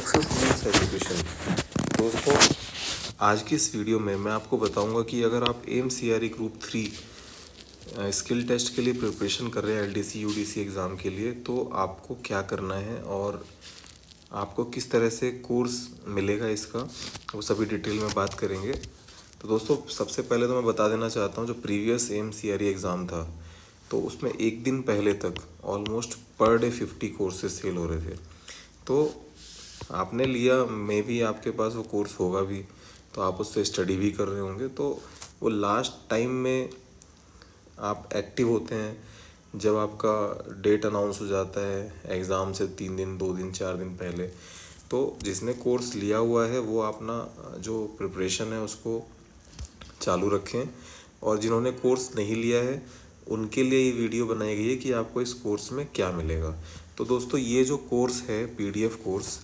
Success education. दोस्तों, आज की इस वीडियो में मैं आपको बताऊंगा कि अगर आप M C R E group 3 skill test के लिए प्रिपरेशन कर रहे हैं L D C U D C exam के लिए, तो आपको क्या करना है और आपको किस तरह से कोर्स मिलेगा इसका, वो सभी डिटेल में बात करेंगे। तो दोस्तों, सबसे पहले तो मैं बता देना चाहता हूँ, जो previous M C R E exam था तो उसमें एक दिन पहले तक almost per day 50 courses cell हो रहे थे। तो आपने लिया, मे भी आपके पास वो कोर्स होगा भी, तो आप उससे स्टडी भी कर रहे होंगे। तो वो लास्ट टाइम में आप एक्टिव होते हैं जब आपका डेट अनाउंस हो जाता है एग्ज़ाम से 3 दिन 2 दिन 4 दिन पहले। तो जिसने कोर्स लिया हुआ है वो अपना जो प्रिपरेशन है उसको चालू रखें, और जिन्होंने कोर्स नहीं लिया है उनके लिए ये वीडियो बनाई गई है कि आपको इस कोर्स में क्या मिलेगा। तो दोस्तों, ये जो कोर्स है पीडीएफ कोर्स,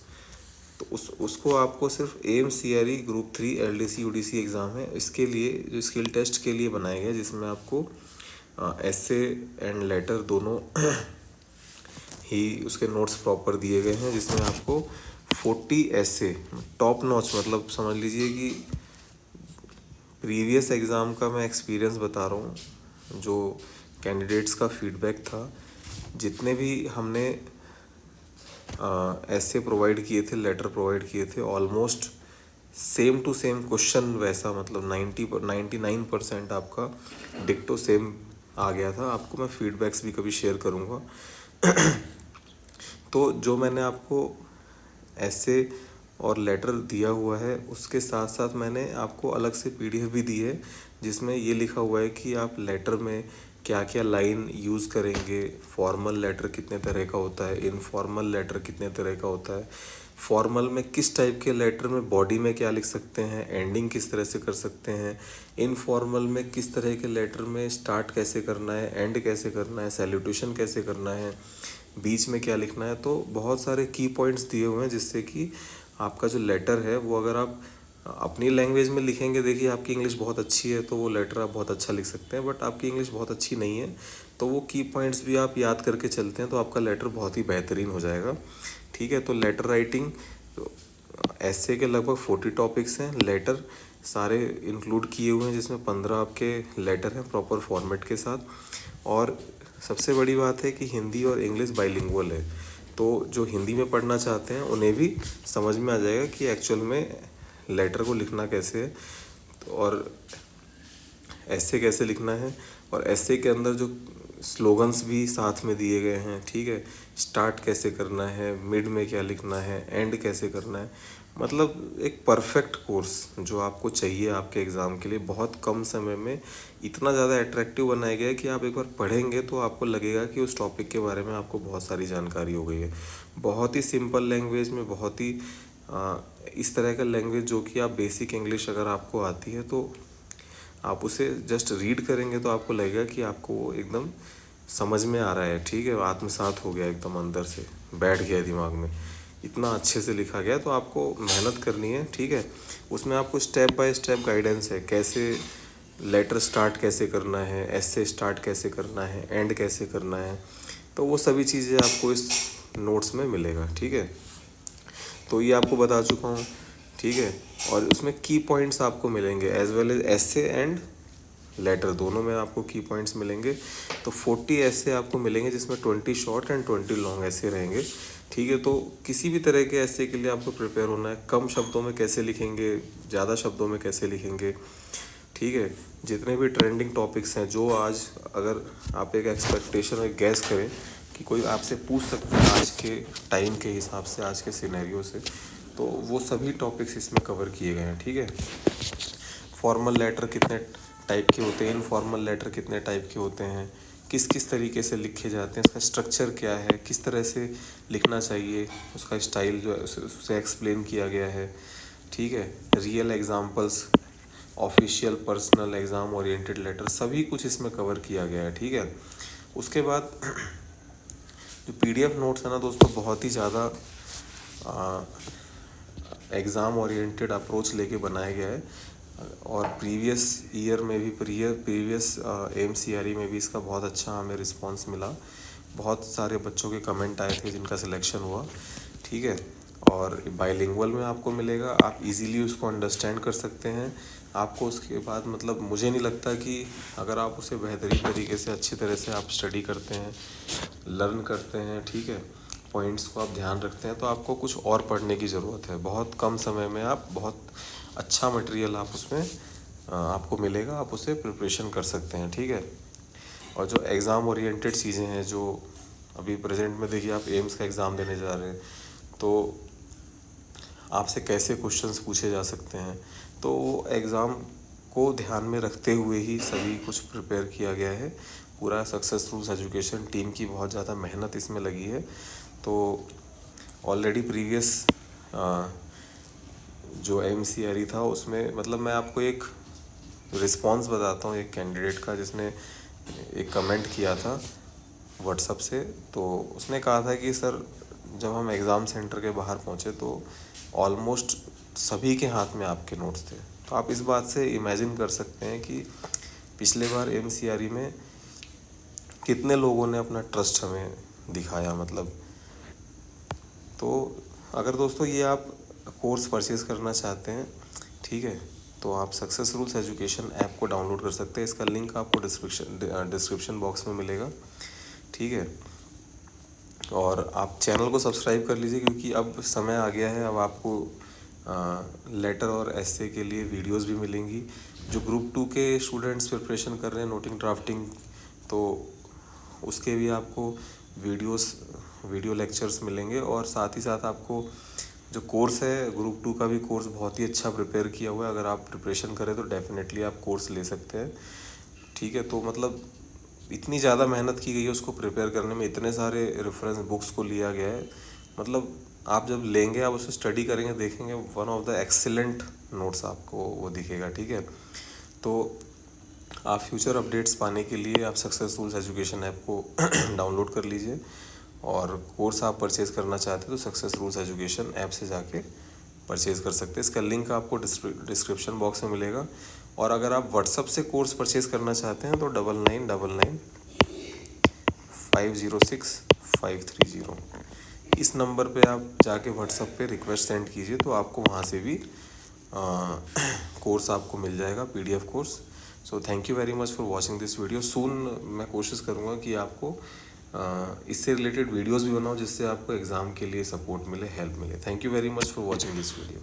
तो उसको आपको सिर्फ M C R E group 3 L D C U D C exam है, इसके लिए जो स्किल टेस्ट के लिए बनाया गया, जिसमें आपको एसे एंड लेटर दोनों ही उसके नोट्स प्रॉपर दिए गए हैं, जिसमें आपको 40 ऐसे टॉप नॉच, मतलब समझ लीजिए कि प्रीवियस एग्ज़ाम का मैं एक्सपीरियंस बता रहा हूँ, जो कैंडिडेट्स का फीडबैक था, जितने भी हमने ऐसे प्रोवाइड किए थे, लेटर प्रोवाइड किए थे, almost same to same question वैसा, मतलब 99% आपका डिक्टो सेम आ गया था। आपको मैं फीडबैक्स भी कभी शेयर करूँगा। तो जो मैंने आपको ऐसे और लेटर दिया हुआ है, उसके साथ साथ मैंने आपको अलग से पीडीएफ भी दी है, जिसमें ये लिखा हुआ है कि आप लेटर में क्या क्या लाइन यूज़ करेंगे, फॉर्मल लेटर कितने तरह का होता है, इनफॉर्मल लेटर कितने तरह का होता है, फॉर्मल में किस टाइप के लेटर में बॉडी में क्या लिख सकते हैं, एंडिंग किस तरह से कर सकते हैं, इनफॉर्मल में किस तरह के लेटर में स्टार्ट कैसे करना है, एंड कैसे करना है, सैल्यूटेशन कैसे करना है, बीच में क्या लिखना है। तो बहुत सारे की पॉइंट्स दिए हुए हैं, जिससे कि आपका जो लेटर है वो अगर आप अपनी लैंग्वेज में लिखेंगे, देखिए आपकी इंग्लिश बहुत अच्छी है तो वो लेटर आप बहुत अच्छा लिख सकते हैं, बट आपकी इंग्लिश बहुत अच्छी नहीं है तो वो की पॉइंट्स भी आप याद करके चलते हैं तो आपका लेटर बहुत ही बेहतरीन हो जाएगा। ठीक है, तो लेटर राइटिंग, ऐसे के लगभग 40 टॉपिक्स हैं, लेटर सारे इंक्लूड किए हुए हैं, जिसमें 15 आपके लेटर हैं प्रॉपर फॉर्मेट के साथ। और सबसे बड़ी बात है कि हिंदी और इंग्लिश बाइलिंगुअल है, तो जो हिंदी में पढ़ना चाहते हैं उन्हें भी समझ में आ जाएगा कि एक्चुअल में लेटर को लिखना कैसे है, और ऐसे कैसे लिखना है, और ऐसे के अंदर जो स्लोगन्स भी साथ में दिए गए हैं। ठीक है, स्टार्ट कैसे करना है, मिड में क्या लिखना है, एंड कैसे करना है, मतलब एक परफेक्ट कोर्स जो आपको चाहिए आपके एग्ज़ाम के लिए। बहुत कम समय में इतना ज़्यादा अट्रैक्टिव बनाया गया है कि आप एक बार पढ़ेंगे तो आपको लगेगा कि उस टॉपिक के बारे में आपको बहुत सारी जानकारी हो गई है। बहुत ही सिंपल लैंग्वेज में, बहुत ही इस तरह का लैंग्वेज जो कि आप बेसिक इंग्लिश अगर आपको आती है तो आप उसे जस्ट रीड करेंगे तो आपको लगेगा कि आपको वो एकदम समझ में आ रहा है। ठीक है, आत्मसात हो गया, एकदम अंदर से बैठ गया दिमाग में, इतना अच्छे से लिखा गया। तो आपको मेहनत करनी है। ठीक है, उसमें आपको स्टेप बाय स्टेप गाइडेंस है, कैसे लेटर स्टार्ट कैसे करना है, ऐसे स्टार्ट कैसे करना है, एंड कैसे करना है, तो वो सभी चीज़ें आपको इस नोट्स में मिलेगा। ठीक है, तो ये आपको बता चुका हूँ। ठीक है, और उसमें की पॉइंट्स आपको मिलेंगे एज वेल एज ऐसे एंड लेटर, दोनों में आपको की पॉइंट्स मिलेंगे। तो 40 ऐसे आपको मिलेंगे, जिसमें 20 शॉर्ट एंड 20 लॉन्ग ऐसे रहेंगे। ठीक है, तो किसी भी तरह के ऐसे के लिए आपको प्रिपेयर होना है। कम शब्दों में कैसे लिखेंगे, ज़्यादा शब्दों में कैसे लिखेंगे। ठीक है, जितने भी ट्रेंडिंग टॉपिक्स हैं, जो आज अगर आप एक एक्सपेक्टेशन एक गैस करें कि कोई आपसे पूछ सकता है आज के टाइम के हिसाब से, आज के सिनेरियो से, तो वो सभी टॉपिक्स इसमें कवर किए गए हैं। ठीक है, फॉर्मल लेटर कितने टाइप के होते हैं, इनफॉर्मल लेटर कितने टाइप के होते हैं, किस किस तरीके से लिखे जाते हैं, इसका स्ट्रक्चर क्या है, किस तरह से लिखना चाहिए, उसका स्टाइल जो है उसे एक्सप्लेन किया गया है। ठीक है, real examples, official, personal, exam oriented letter, सभी कुछ इसमें कवर किया गया है। ठीक है, उसके बाद जो पीडीएफ नोट्स है ना दोस्तों, बहुत ही ज़्यादा एग्ज़ाम ओरिएंटेड अप्रोच लेके बनाया गया है, और प्रीवियस ईयर में भी, previous M C R E में भी इसका बहुत अच्छा हमें रिस्पांस मिला। बहुत सारे बच्चों के कमेंट आए थे जिनका सिलेक्शन हुआ। ठीक है, और बाइलिंगुअल में आपको मिलेगा, आप इजीली उसको अंडरस्टैंड कर सकते हैं। आपको उसके बाद मतलब मुझे नहीं लगता कि अगर आप उसे बेहतरीन तरीके से अच्छी तरह से आप स्टडी करते हैं, लर्न करते हैं, ठीक है, पॉइंट्स को आप ध्यान रखते हैं, तो आपको कुछ और पढ़ने की ज़रूरत है। बहुत कम समय में आप बहुत अच्छा मटेरियल आप उसमें आपको मिलेगा, आप उसे प्रिपरेशन कर सकते हैं, ठीक है। और जो एग्ज़ाम ओरिएंटेड चीज़ें हैं, जो अभी प्रेजेंट में देखिए आप एम्स का एग्ज़ाम देने जा रहे हैं, तो आपसे कैसे क्वेश्चंस पूछे जा सकते हैं, तो एग्ज़ाम को ध्यान में रखते हुए ही सभी कुछ प्रिपेयर किया गया है। पूरा सक्सेस रूल्स एजुकेशन टीम की बहुत ज़्यादा मेहनत इसमें लगी है। तो ऑलरेडी प्रीवियस जो MCRE था उसमें मतलब मैं आपको एक रिस्पॉन्स बताता हूँ एक कैंडिडेट का, जिसने एक कमेंट किया था व्हाट्सअप से। तो उसने कहा था कि सर जब हम एग्ज़ाम सेंटर के बाहर पहुँचे तो ऑलमोस्ट सभी के हाथ में आपके नोट्स थे। तो आप इस बात से इमेजिन कर सकते हैं कि पिछले बार MCRE में कितने लोगों ने अपना ट्रस्ट हमें दिखाया मतलब। तो अगर दोस्तों ये आप कोर्स परचेज़ करना चाहते हैं, ठीक है, तो आप सक्सेस रूल्स एजुकेशन ऐप को डाउनलोड कर सकते हैं। इसका लिंक आपको डिस्क्रिप्शन बॉक्स में मिलेगा, ठीक है। और आप चैनल को सब्सक्राइब कर लीजिए, क्योंकि अब समय आ गया है, अब आपको लेटर और एसे के लिए वीडियोस भी मिलेंगी। जो ग्रुप 2 के स्टूडेंट्स प्रिपरेशन कर रहे हैं नोटिंग ड्राफ्टिंग, तो उसके भी आपको वीडियो लेक्चर्स मिलेंगे। और साथ ही साथ आपको जो कोर्स है ग्रुप 2 का भी कोर्स बहुत ही अच्छा प्रिपेयर किया हुआ है। अगर आप प्रिपरेशन करें तो डेफिनेटली आप कोर्स ले सकते हैं, ठीक है। तो मतलब इतनी ज़्यादा मेहनत की गई है उसको प्रिपेयर करने में, इतने सारे रेफरेंस बुक्स को लिया गया है। मतलब आप जब लेंगे, आप उसे स्टडी करेंगे, देखेंगे, one of the excellent notes आपको वो दिखेगा, ठीक है। तो आप फ्यूचर अपडेट्स पाने के लिए आप सक्सेस रूल्स एजुकेशन ऐप को डाउनलोड कर लीजिए। और कोर्स आप परचेज़ करना चाहते हैं तो सक्सेस रूल्स एजुकेशन ऐप से जाके परचेज़ कर सकते हैं। इसका लिंक आपको डिस्क्रिप्शन बॉक्स में मिलेगा। और अगर आप व्हाट्सअप से कोर्स परचेज़ करना चाहते हैं तो 9999506530 इस नंबर पे आप जाके व्हाट्सअप पे रिक्वेस्ट सेंड कीजिए, तो आपको वहाँ से भी कोर्स आपको मिल जाएगा, PDF course. So thank you very much for watching this video. Soon मैं कोशिश करूँगा कि आपको इससे रिलेटेड वीडियोस भी बनाऊँ, जिससे आपको एग्ज़ाम के लिए सपोर्ट मिले, हेल्प मिले। Thank you very much for watching this video.